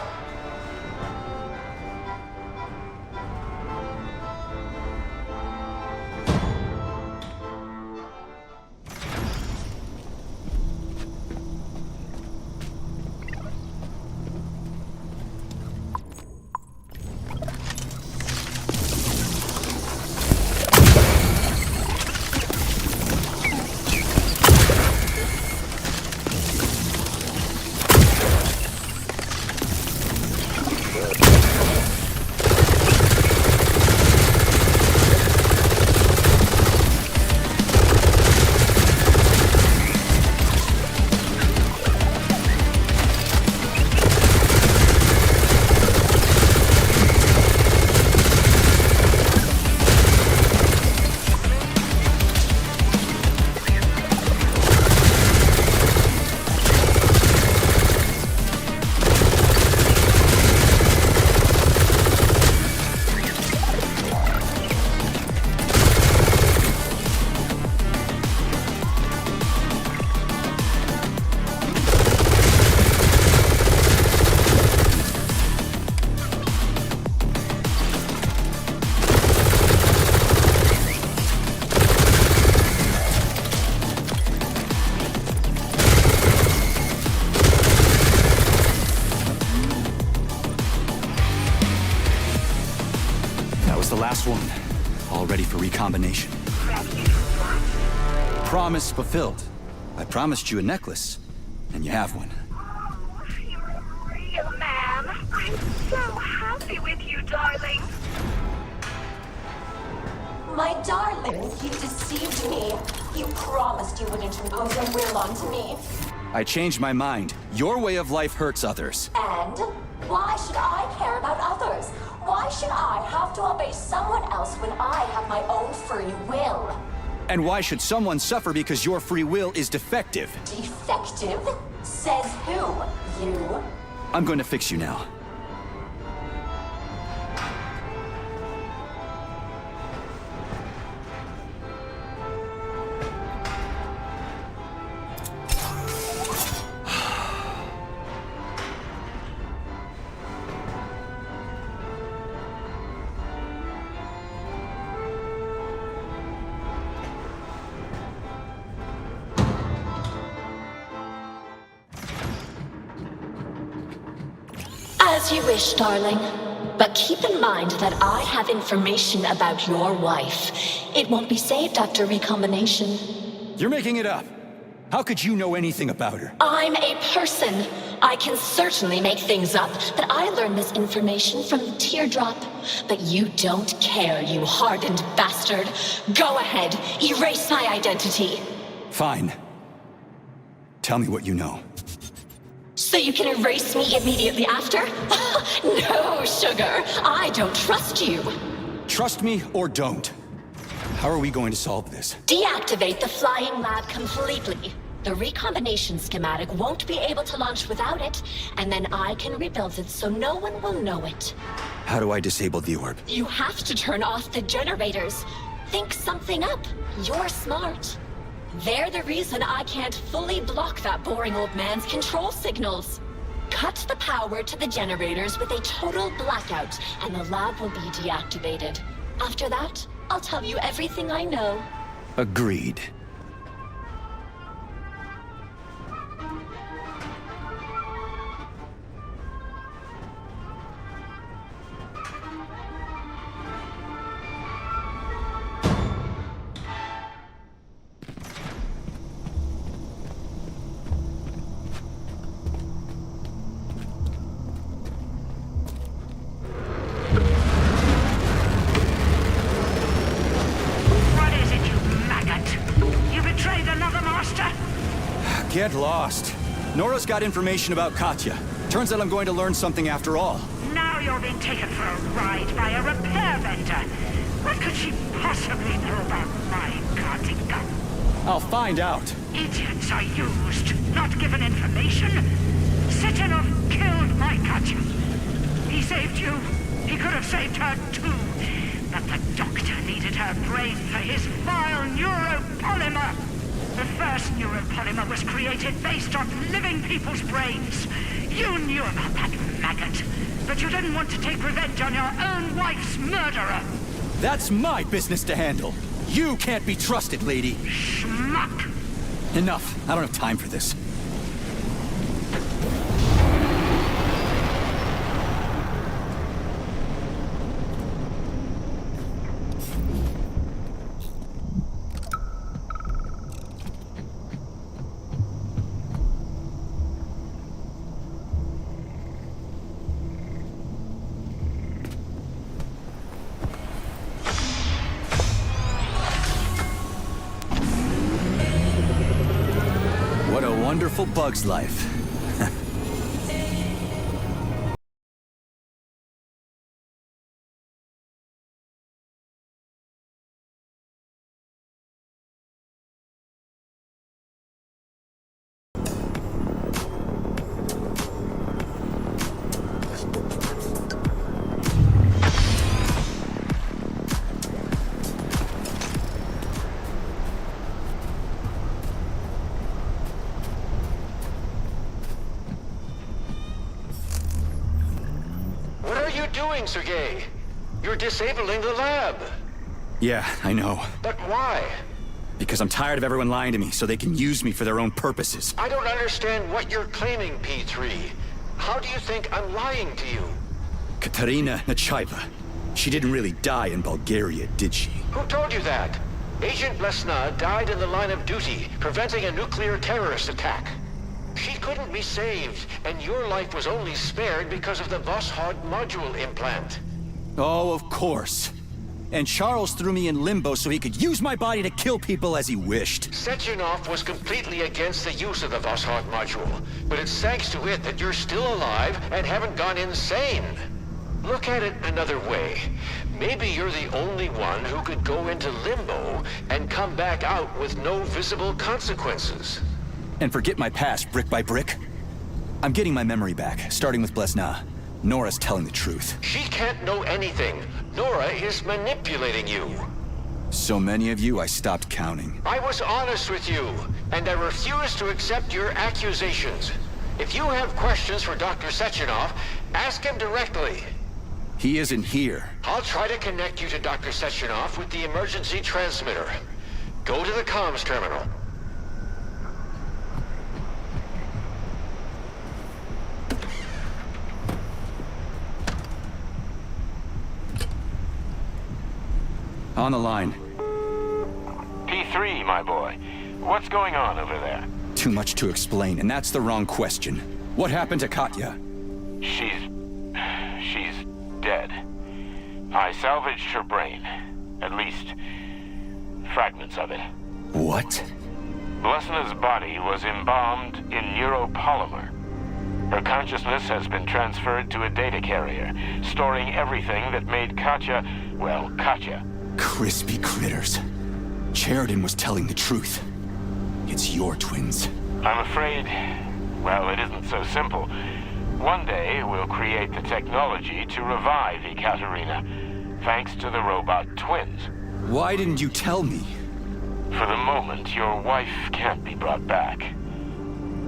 A: One, all ready for recombination. Promise fulfilled. I promised you a necklace, and you have one.
F: You're a real man. I'm so happy with you, darling.
B: My darling, you deceived me. You promised you wouldn't impose your will onto me.
A: I changed my mind. Your way of life hurts others.
B: And why should I care about others? Why should I have to obey someone else when I have my own free will?
A: And why should someone suffer because your free will is defective?
B: Defective? Says who? You?
A: I'm going to fix you now.
E: As you wish, darling. But keep in mind that I have information about your wife. It won't be saved after recombination.
A: You're making it up. How could you know anything about her?
E: I'm a person. I can certainly make things up, but I learned this information from the teardrop. But you don't care, you hardened bastard. Go ahead, erase my identity.
A: Fine. Tell me what you know.
B: So you can erase me immediately after? No, sugar. I don't trust you.
A: Trust me or don't. How are we going to solve this?
B: Deactivate the flying lab completely. The recombination schematic won't be able to launch without it, and then I can rebuild it so no one will know it.
A: How do I disable the orb?
B: You have to turn off the generators. Think something up. You're smart. They're the reason I can't fully block that boring old man's control signals. Cut the power to the generators with a total blackout, and the lab will be deactivated. After that, I'll tell you everything I know.
A: Agreed. Get lost. Nora's got information about Katya. Turns out I'm going to learn something after all.
F: Now you're being taken for a ride by a repair vendor. What could she possibly know about my Katya?
A: I'll find out.
F: Idiots are used, not given information. Sitinov killed my Katya. He saved you. He could have saved her too. But the doctor needed her brain for his vile neuropolymer. The first neuropolymer was created based on living people's brains. You knew about that maggot, but you didn't want to take revenge on your own wife's murderer.
A: That's my business to handle. You can't be trusted, lady.
F: Schmuck.
A: Enough. I don't have time for this. Wonderful bug's life.
G: Sergei, you're disabling the lab.
A: Yeah, I know.
G: But why?
A: Because I'm tired of everyone lying to me so they can use me for their own purposes.
G: I don't understand what you're claiming, P3. How do you think I'm lying to you?
A: Katerina Nechaeva. She didn't really die in Bulgaria, did she?
G: Who told you that? Agent Blesna died in the line of duty, preventing a nuclear terrorist attack. She couldn't be saved, and your life was only spared because of the Voskhod module implant.
A: Oh, of course. And Charles threw me in limbo so he could use my body to kill people as he wished.
G: Sechenov was completely against the use of the Voskhod module, but it's thanks to it that you're still alive and haven't gone insane. Look at it another way. Maybe you're the only one who could go into limbo and come back out with no visible consequences.
A: And forget my past brick by brick? I'm getting my memory back, starting with Blesna. Nora's telling the truth.
G: She can't know anything. Nora is manipulating you.
A: So many of you, I stopped counting.
G: I was honest with you, and I refuse to accept your accusations. If you have questions for Dr. Sechenov, ask him directly.
A: He isn't here.
G: I'll try to connect you to Dr. Sechenov with the emergency transmitter. Go to the comms terminal.
A: On the line.
G: P3, my boy. What's going on over there?
A: Too much to explain, and that's the wrong question. What happened to Katya?
G: She's dead. I salvaged her brain. At least, fragments of it.
A: What?
G: Blesna's body was embalmed in neuropolymer.
M: Her consciousness has been transferred to a data carrier, storing everything that made Katya, well, Katya.
A: Crispy critters. Sheridan was telling the truth. It's your twins.
M: I'm afraid, well, it isn't so simple. One day, we'll create the technology to revive Ekaterina, thanks to the robot twins.
A: Why didn't you tell me?
M: For the moment, your wife can't be brought back.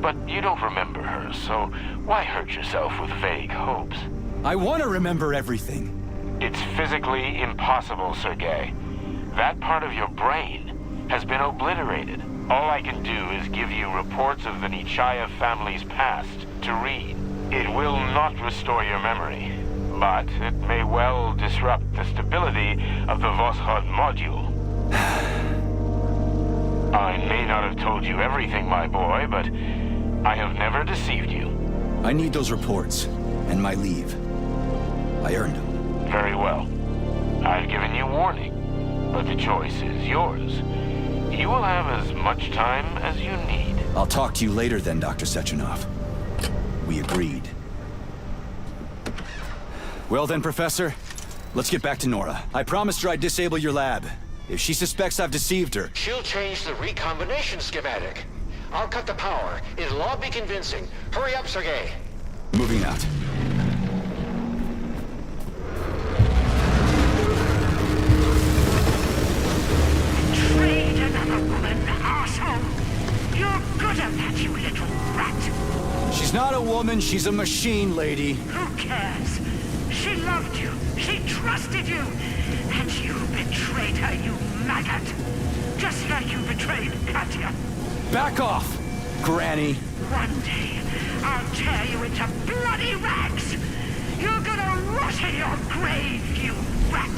M: But you don't remember her, so why hurt yourself with vague hopes?
A: I want to remember everything.
M: It's physically impossible, Sergei. That part of your brain has been obliterated. All I can do is give you reports of the Nechayev family's past to read. It will not restore your memory, but it may well disrupt the stability of the Voskhod module. I may not have told you everything, my boy, but I have never deceived you.
A: I need those reports, and my leave. I earned them.
M: Very well. I've given you warning, but the choice is yours. You will have as much time as you need.
A: I'll talk to you later then, Dr. Sechenov. We agreed. Well then, Professor, let's get back to Nora. I promised her I'd disable your lab. If she suspects I've deceived her...
G: She'll change the recombination schematic. I'll cut the power. It'll all be convincing. Hurry up, Sergei.
A: Moving out.
F: Trade another woman, arsehole! You're good at that, you little rat!
A: She's not a woman, she's a machine, lady.
F: Who cares? She loved you, she trusted you, and you betrayed her, you maggot! Just like you betrayed Katya.
A: Back off, Granny.
F: One day, I'll tear you into bloody rags! You're gonna rot in your grave, you rat!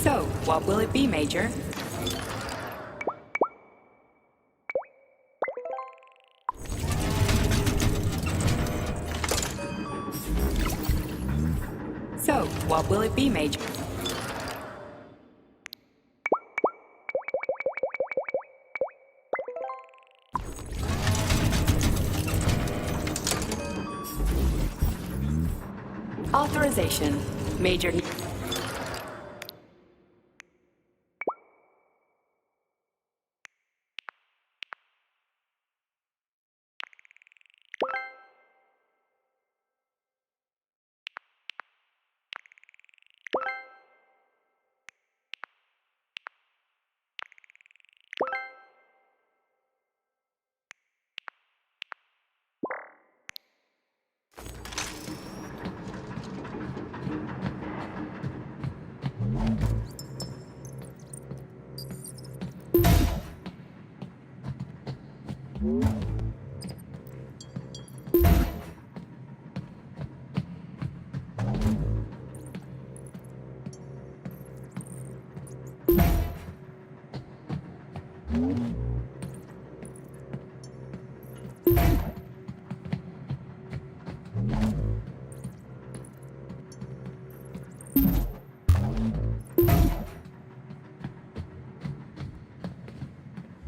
K: So, what will it be, Major? So, what will it be, Major? Authorization, Major.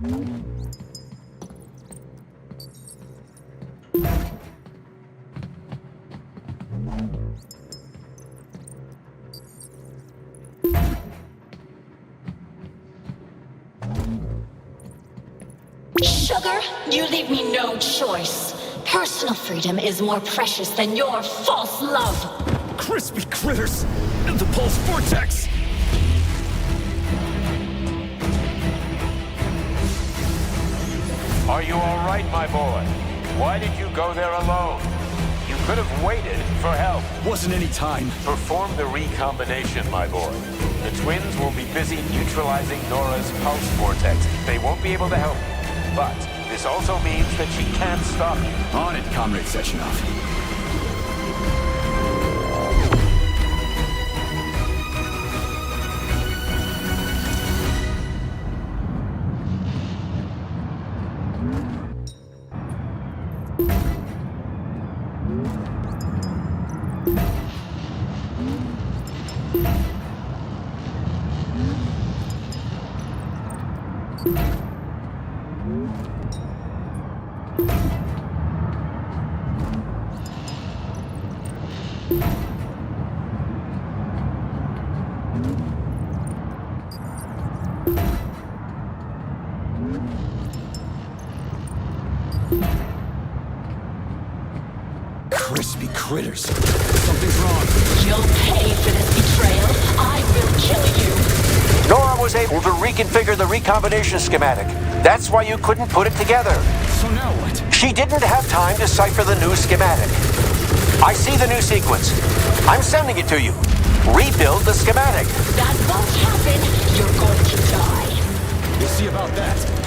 B: Sugar, you leave me no choice. Personal freedom is more precious than your false love.
A: Crispy critters! And the pulse vortex!
M: Are you all right, my boy? Why did you go there alone? You could have waited for help.
A: Wasn't any time.
M: Perform the recombination, my boy. The twins will be busy neutralizing Nora's pulse vortex. They won't be able to help you. But this also means that she can't stop you.
A: On it, Comrade Sechenov. Crispy critters. Something's wrong.
B: You'll pay for this betrayal. I will kill you.
G: NORA was able to reconfigure the recombination schematic. That's why you couldn't put it together.
A: So now what?
G: She didn't have time to cipher the new schematic. I see the new sequence. I'm sending it to you. Rebuild the schematic.
B: That won't happen. You're going to die.
A: We'll see about that.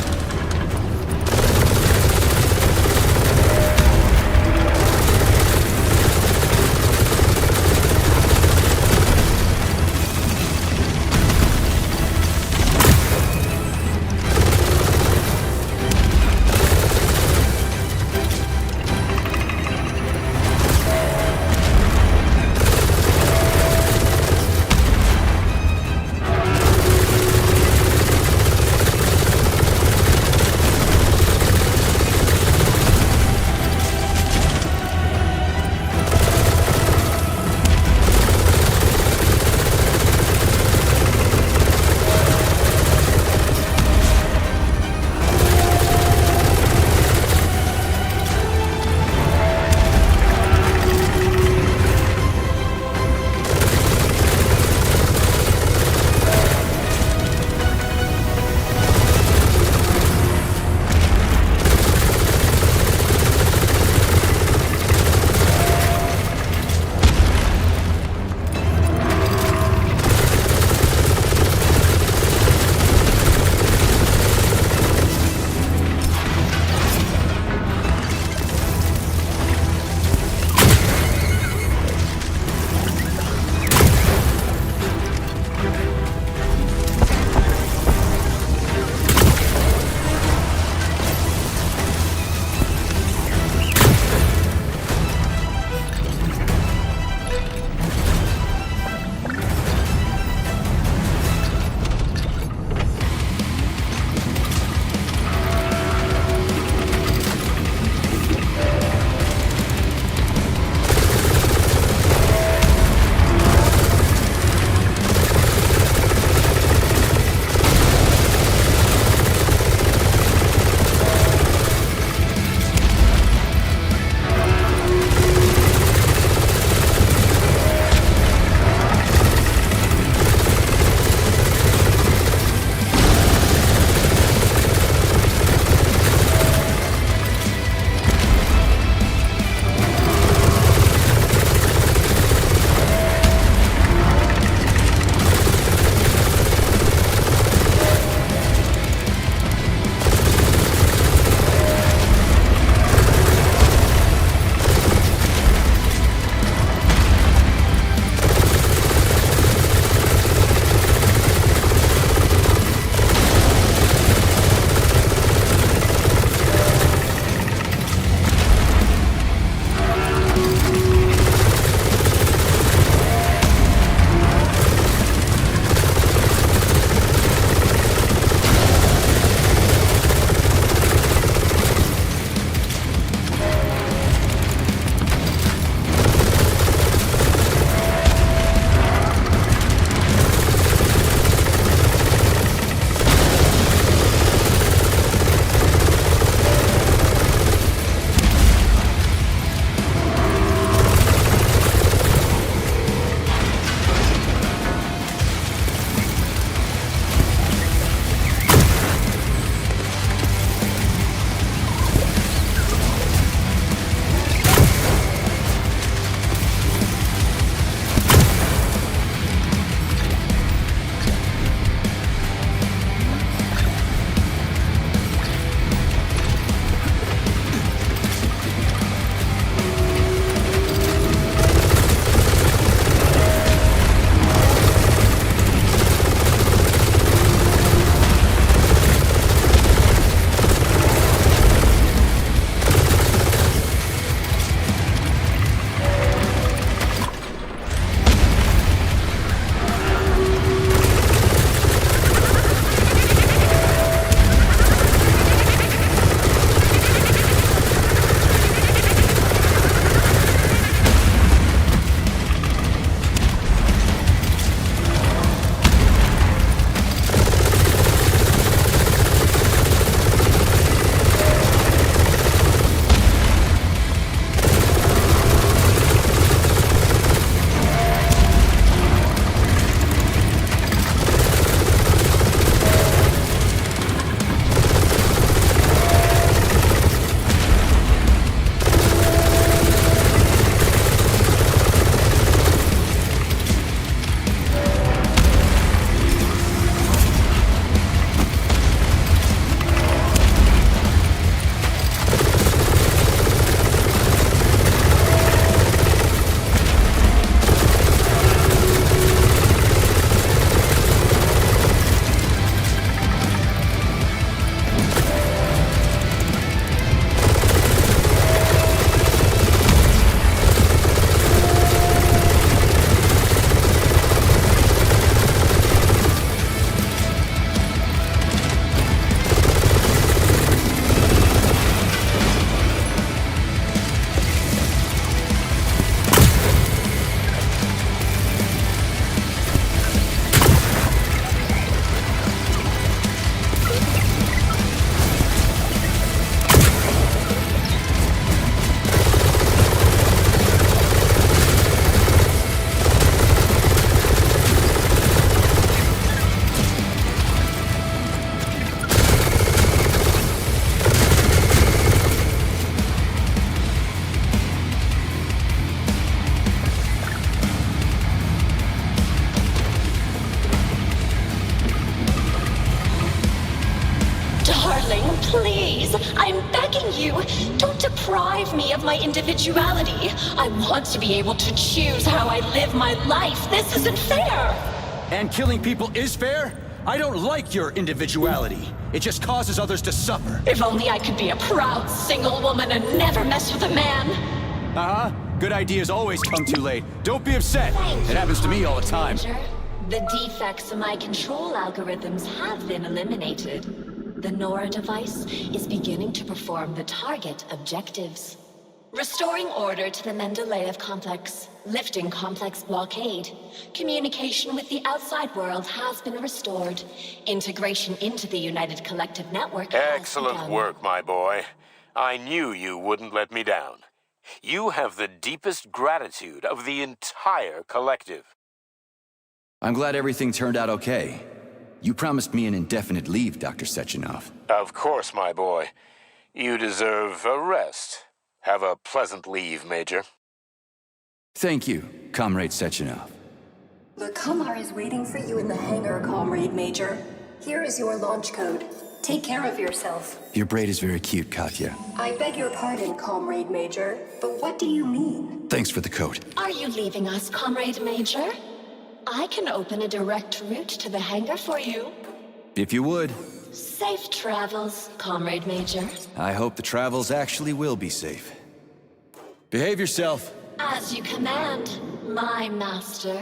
B: Please, I'm begging you, don't deprive me of my individuality. I want to be able to choose how I live my life. This isn't fair.
A: And killing people is fair? I don't like your individuality. It just causes others to suffer.
B: If only I could be a proud single woman and never mess with a man.
A: Uh-huh. Good ideas always come too late. Don't be upset.
B: Thank
A: It
B: you,
A: happens to me all the time.
B: Major. The defects in my control algorithms have been eliminated. The NORA device is beginning to perform the target objectives. Restoring order to the Mendeleev Complex. Lifting complex blockade. Communication with the outside world has been restored. Integration into the United Collective Network has
M: Excellent
B: begun.
M: work, my boy. I knew you wouldn't let me down. You have the deepest gratitude of the entire collective.
A: I'm glad everything turned out okay. You promised me an indefinite leave, Dr. Sechenov.
M: Of course, my boy. You deserve a rest. Have a pleasant leave, Major.
A: Thank you, Comrade Sechenov.
N: The Kamar is waiting for you in the hangar, Comrade Major. Here is your launch code. Take care of yourself.
A: Your braid is very cute, Katya.
N: I beg your pardon, Comrade Major, but what do you mean?
A: Thanks for the coat.
B: Are you leaving us, Comrade Major? I can open a direct route to the hangar for you.
A: If you would.
B: Safe travels, Comrade Major.
A: I hope the travels actually will be safe. Behave yourself.
B: As you command, my master.